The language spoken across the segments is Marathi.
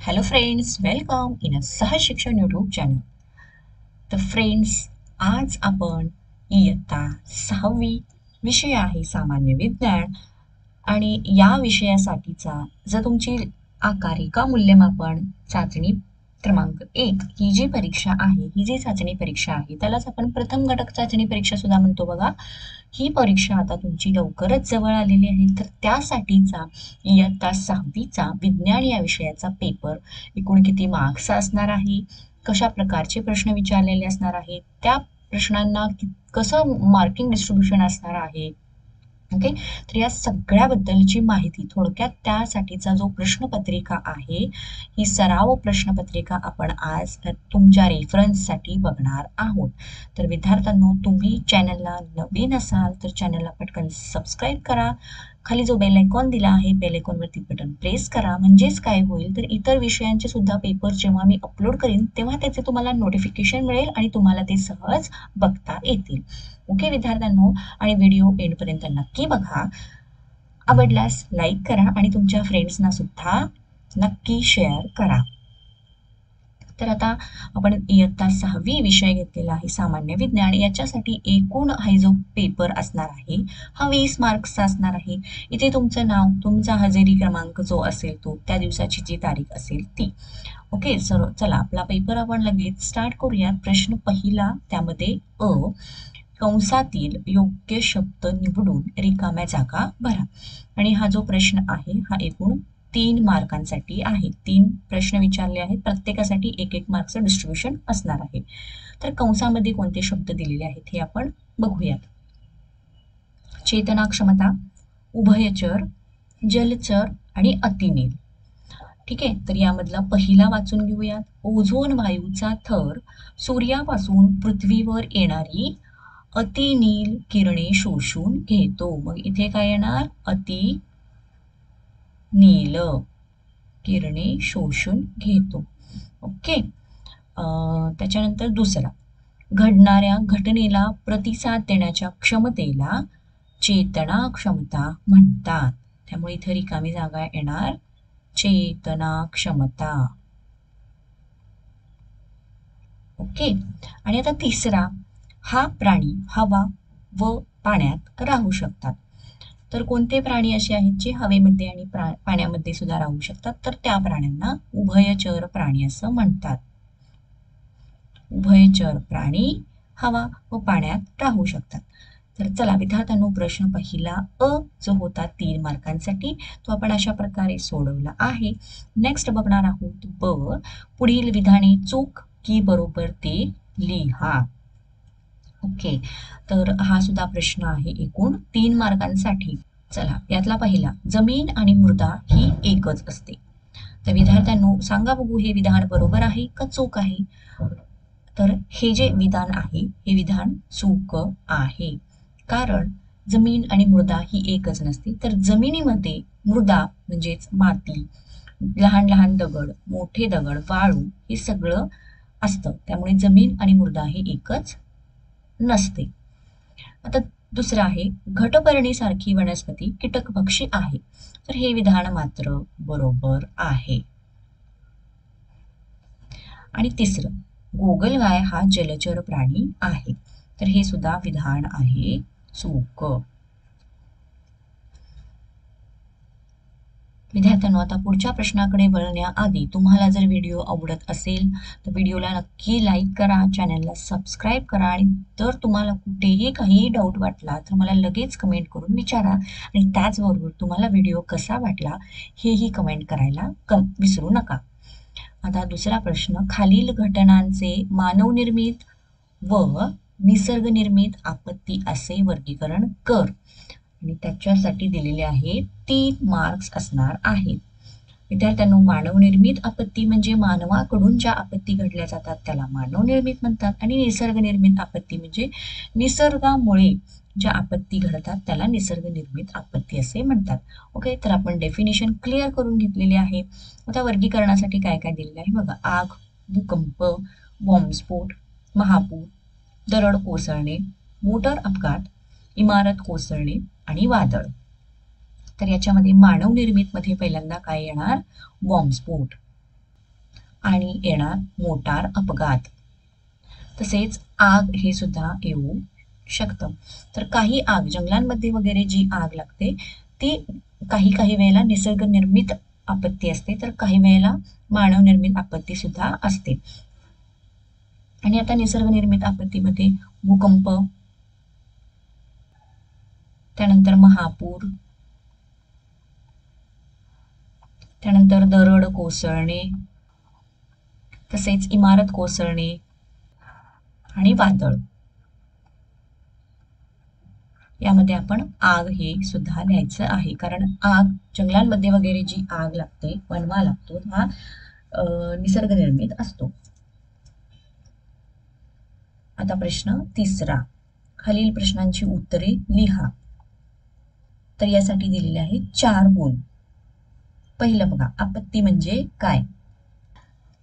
हॅलो फ्रेंड्स, वेलकम इन अ सहज शिक्षण यूट्यूब चॅनल. तर फ्रेंड्स, आज आपण इयत्ता 6वी विषय आहे सामान्य विज्ञान आणि या विषयासाठीचा जर तुमची आकारिका मूल्यमापन चाचणी क्रमांक 1 ही जी परीक्षा आहे, ही जी चाचणी परीक्षा आहे त्यालाच आपण प्रथम घटक चाचणी परीक्षा सुद्धा म्हणतो बघा. ही परीक्षा आता तुमची लवकरच जवळ आलेली आहे. तर त्यासाठीचा इयत्ता 6वीचा विज्ञान या विषयाचा पेपर एकूण किती मार्क्सचा असणार आहे, कशा प्रकारचे प्रश्न विचारलेले असणार आहेत, त्या प्रश्नांना कसं मार्किंग डिस्ट्रीब्युशन असणार आहे, ओके. तर या सगळ्याबद्दलची माहिती थोडक्यात त्यासाठीचा जो प्रश्नपत्रिका आहे, ही सराव प्रश्नपत्रिका आपण आज तुमच्या रेफरन्ससाठी बघणार आहोत. तर विद्यार्थ्यांनो, तुम्ही चॅनलला नवीन असाल तर चॅनलला पटकन सबस्क्राईब करा. खाली जो बेल आयकॉन दिला आहे, बेल आयकॉनवरती बटन प्रेस करा. म्हणजेच काय होईल, तर इतर विषयांचे सुद्धा पेपर जेव्हा मी अपलोड करीन तेव्हा त्याचे तुम्हाला नोटिफिकेशन मिळेल आणि तुम्हाला ते सहज बघता येतील. ओके विद्यार्थ्यांनो, आणि व्हिडिओ एंडपर्यंत नक्की बघा. आवडल्यास लाईक करा आणि तुमच्या फ्रेंड्सना सुद्धा नक्की शेअर करा. तर आता आपण इयत्ता 6वी विषय घेतलेला आहे सामान्य विज्ञान. याच्यासाठी एकूण हा जो पेपर असणार आहे हा 20 मार्क्सचा असणार आहे. इथे तुमचं नाव, तुमचा हजेरी क्रमांक जो असेल तो, त्या दिवसाची जी तारीख असेल ती. ओके सर, चला आपला पेपर आपण लगेच स्टार्ट करूयात. प्रश्न पहिला, त्यामध्ये कंसातील योग्य शब्द निवडून रिकाम्या जागा भरा. आणि हा जो प्रश्न आहे हा एकूण 3 मार्कांसाठी आहे. 3 प्रश्न विचारले आहेत, प्रत्येकासाठी 1-1 मार्क्सचं डिस्ट्रीब्युशन असणार आहे. तर कंसामध्ये कोणते शब्द दिलेले आहेत हे आपण बघूयात. चेतना क्षमता, उभयचर, जलचर आणि अतिनील. ठीक आहे, तर यामधला पहिला वाचून घेऊयात. ओझोन वायूचा थर सूर्यापासून पृथ्वीवर येणारी अतिनील किरणे शोषून घेतो. मग इथे काय येणार? अति नील किरणे शोषून घेतो. ओके. त्याच्यानंतर दुसरा, घडणाऱ्या घटनेला प्रतिसाद देण्याच्या क्षमतेला चेतना क्षमता म्हणतात. त्यामुळे इथे रिकामी जागा येणार चेतना क्षमता. ओके. आणि आता तिसरा, हा प्राणी हवा व पाण्यात राहू शकतात. तर कोणते प्राणी असे आहेत जे हवेमध्ये आणि पाण्यामध्ये सुद्धा राहू शकतात? तर त्या प्राण्यांना उभयचर प्राणी असं म्हणतात. उभयचर प्राणी हवा व पाण्यात राहू शकतात. तर चला विद्यार्थ्यांनो, प्रश्न पहिला जो होता 3 मार्कांसाठी, तो आपण अशा प्रकारे सोडवला आहे. नेक्स्ट बघणार आहोत पुढील विधाने चूक की बरोबर ते लिहा. ओके, तर हा सुद्धा प्रश्न आहे एकूण 3 मार्कांसाठी. चला, यातला पहिला, जमीन आणि मृदा ही एकच असते. तर विद्यार्थ्यांनो सांगा बघू, हे विधान बरोबर आहे का चूक आहे? तर हे जे विधान आहे हे विधान चूक आहे. कारण जमीन आणि मृदा ही एकच नसते. तर जमिनीमध्ये मृदा म्हणजेच माती, लहान लहान दगड, मोठे दगड, वाळू हे सगळं असतं. त्यामुळे जमीन आणि मृदा ही एकच नसते. आता दुसरं आहे, घटपर्णीसारखी वनस्पती कीटकभक्षी आहे. तर हे विधान मात्र बरोबर आहे. आणि तिसरं, गोगलगाय हा जलचर प्राणी आहे. तर हे सुद्धा विधान आहे चूक. विद्यार्थ्यांनो, आता पुढच्या प्रश्नाकडे वळण्याआधी तुम्हाला जर व्हिडिओ आवडत असेल तर व्हिडिओला नक्की लाईक करा, चॅनलला सबस्क्राईब करा आणि जर तुम्हाला कुठेही काही डाऊट वाटला तर मला लगेच कमेंट करून विचारा. आणि त्याचबरोबर तुम्हाला व्हिडिओ कसा वाटला हेही कमेंट करायला विसरू नका. आता दुसरा प्रश्न, खालील घटनांचे मानवनिर्मित व निसर्गनिर्मित आपत्ती असे वर्गीकरण कर. आणि त्याच्यासाठी दिलेले आहे 3 मार्क्स असणार आहेत. विद्यार्थ्यांनो, मानवनिर्मित आपत्ती म्हणजे मानवाकडून ज्या आपत्ती घडल्या जातात त्याला मानवनिर्मित म्हणतात. आणि निसर्गनिर्मित आपत्ती म्हणजे निसर्गामुळे ज्या आपत्ती घडतात त्याला निसर्गनिर्मित आपत्ती असे म्हणतात. ओके, तर आपण डेफिनेशन क्लिअर करून घेतलेली आहे. आता वर्गीकरणासाठी काय काय दिलेलं आहे बघा. आग, भूकंप, बॉम्बस्फोट, महापूर, दरड कोसळणे, मोटर अपघात, इमारत कोसळणे आणि वादळ. तर याच्यामध्ये मानवनिर्मित मध्ये पहिल्यांदा काय येणार? बॉम्बस्फोट. आणि येणार मोटार अपघात. तसेच आग हे सुद्धा येऊ शकतं. तर काही आग जंगलांमध्ये वगैरे जी आग लागते ती काही काही वेळेला निसर्गनिर्मित आपत्ती असते, तर काही वेळेला मानवनिर्मित आपत्ती सुद्धा असते. आणि आता निसर्गनिर्मित आपत्तीमध्ये भूकंप, त्यानंतर महापूर, त्यानंतर दरड कोसळणे, तसेच इमारत कोसळणे आणि वादळ. यामध्ये आपण आग हे सुद्धा लिहायचं आहे, कारण आग जंगलांमध्ये वगैरे जी आग लागते, वणवा लागतो, हा निसर्गनिर्मित असतो. आता प्रश्न तिसरा, खालील प्रश्नांची उत्तरे लिहा. तर यासाठी दिलेले आहेत 4 गुण. पहिलं बघा, आपत्ती म्हणजे काय?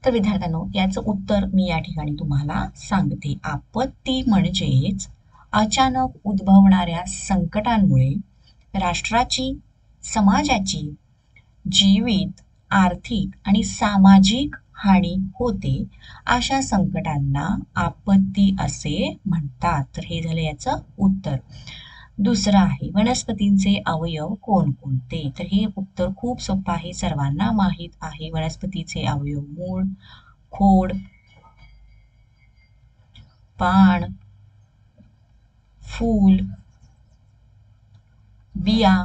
तर विद्यार्थ्यांनो, याचं उत्तर मी या ठिकाणी तुम्हाला सांगते. आपत्ती म्हणजेच अचानक उद्भवणाऱ्या संकटांमुळे राष्ट्राची, समाजाची जीवित, आर्थिक आणि सामाजिक हानी होते, अशा संकटांना आपत्ती असे म्हणतात. तर हे झालं याचं उत्तर. दुसरं आहे, वनस्पतींचे अवयव कोणकोणते? तर हे उत्तर खूप सोपं आहे, सर्वांना माहीत आहे. वनस्पतीचे अवयव मूळ, खोड, पान, फूल, बिया,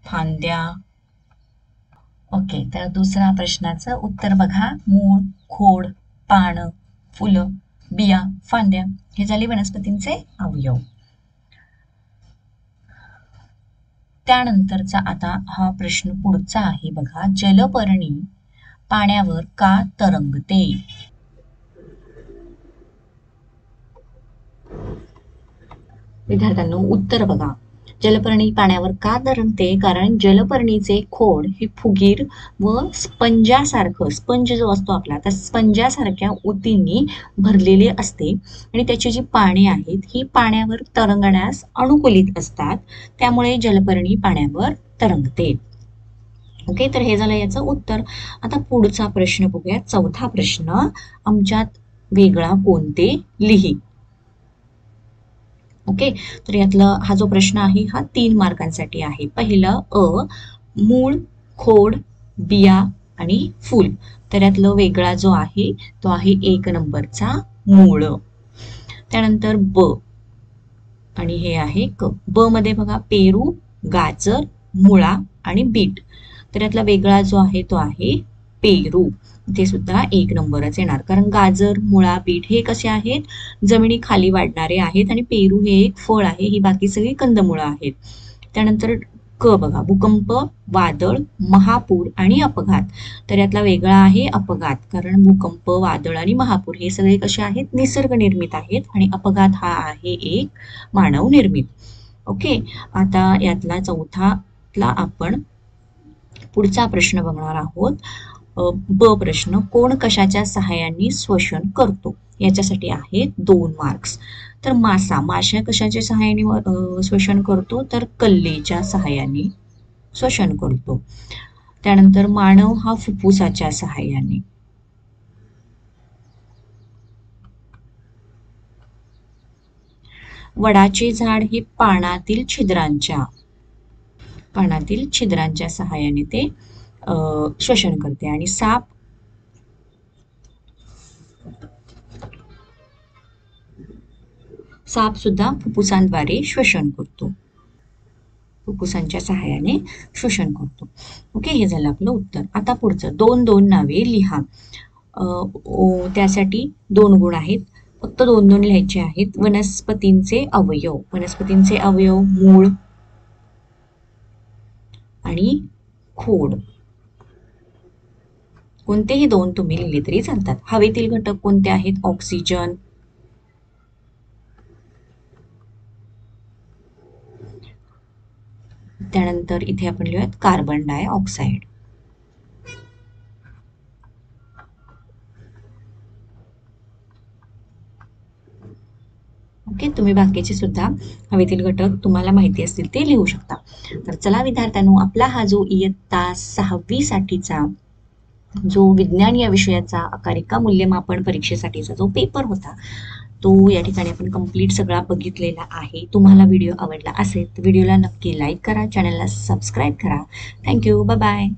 फांद्या. ओके, तर दुसऱ्या प्रश्नाचं उत्तर बघा, मूळ, खोड, पानं, फुलं, बिया, फांद्या हे झाले वनस्पतींचे अवयव. त्यानंतरचा आता हा प्रश्न पुढचा आहे बघा, जलपर्णी पाण्यावर का तरंगते? विद्यार्थ्यांनो, उत्तर बघा, जलपर्णी पाण्यावर का तरंगते? कारण जलपर्णीचे खोड हे फुगीर व स्पंज जो असतो आपला, त्या स्पंजासारख्या ऊतींनी भरलेले असते आणि त्याची जी पाने आहेत ही पाण्यावर तरंगण्यास अनुकूलित असतात, त्यामुळे जलपर्णी पाण्यावर तरंगते. ओके, तर हे झालं याचं उत्तर. आता पुढचा प्रश्न बघूया, चौथा प्रश्न, आमच्यात वेगळा कोणते लिही. ओके, तर यातला हा जो प्रश्न आहे हा 3 मार्कांसाठी आहे. पहिलं अ, मूळ, खोड, बिया आणि फूल. तर यातलं वेगळा जो आहे तो आहे 1 नंबरचा मूळ. त्यानंतर ब आणि हे आहे क. ब मध्ये बघा, पेरू, गाजर, मुळा आणि बीट. तर यातला वेगळा जो आहे तो आहे पेरू. ते सुद्धा 1 नंबरच येणार, कारण गाजर, मुळा, बीट हे कसे आहेत, जमिनीखाली वाढणारे आहेत आणि पेरू हे एक फळ आहे, ही बाकी सगळी कंदमुळं आहेत. त्यानंतर क बघा, भूकंप, वादळ, महापूर आणि अपघात. तर यातला वेगळा आहे अपघात, कारण भूकंप, वादळ आणि महापूर हे सगळे कसे आहेत, निसर्गनिर्मित आहेत आणि अपघात हा आहे एक मानव निर्मित. ओके, आता यातला चौथातला आपण पुढचा प्रश्न बघणार आहोत. ब प्रश्न, कोण कशाच्या सहाय्याने श्वसन करतो? याच्यासाठी आहेत 2 मार्क्स. तर माशा कशाच्या सहाय्याने श्वसन करतो? तर कल्लेच्या सहाय्याने श्वसन करतो. त्यानंतर मानव हा फुफ्फुसाच्या सहाय्याने. वडाचे झाड हे पानातील छिद्रांच्या सहाय्याने ते श्वसन करते. आणि साप सुद्धा फुफ्फुसांद्वारे श्वसन करतो, फुफ्फुसांच्या सहाय्याने श्वसन करतो. ओके, हे झालं आपलं उत्तर. आता पुढचं 2-2 नावे लिहा. त्यासाठी 2 गुण आहेत, फक्त 2-2 लिहायचे आहेत. वनस्पतींचे अवयव मूळ आणि खोड. कोणतेही 2 तुम्ही लिहिले तरी चालतात. हवेतील घटक कोणते आहेत? ऑक्सिजन, त्यानंतर इथे आपण लिहूयात कार्बन डायऑक्साइड. ओके, तुम्ही बाकीचे सुद्धा हवेतील घटक तुम्हाला माहिती असतील ते लिहू शकता. तर चला विद्यार्थ्यांनो, आपला हा जो इयत्ता 6वी साठीचा जो विज्ञान या विषयाचा आकारिका मूल्यमापन परीक्षेसाठीचा जो पेपर होता, तो या ठिकाणी आपण कंप्लीट सगळा बघितलेला आहे. तुम्हाला व्हिडिओ आवडला असेल तर व्हिडिओला नक्की लाईक करा, चॅनलला सबस्क्राईब करा. Thank you, bye bye.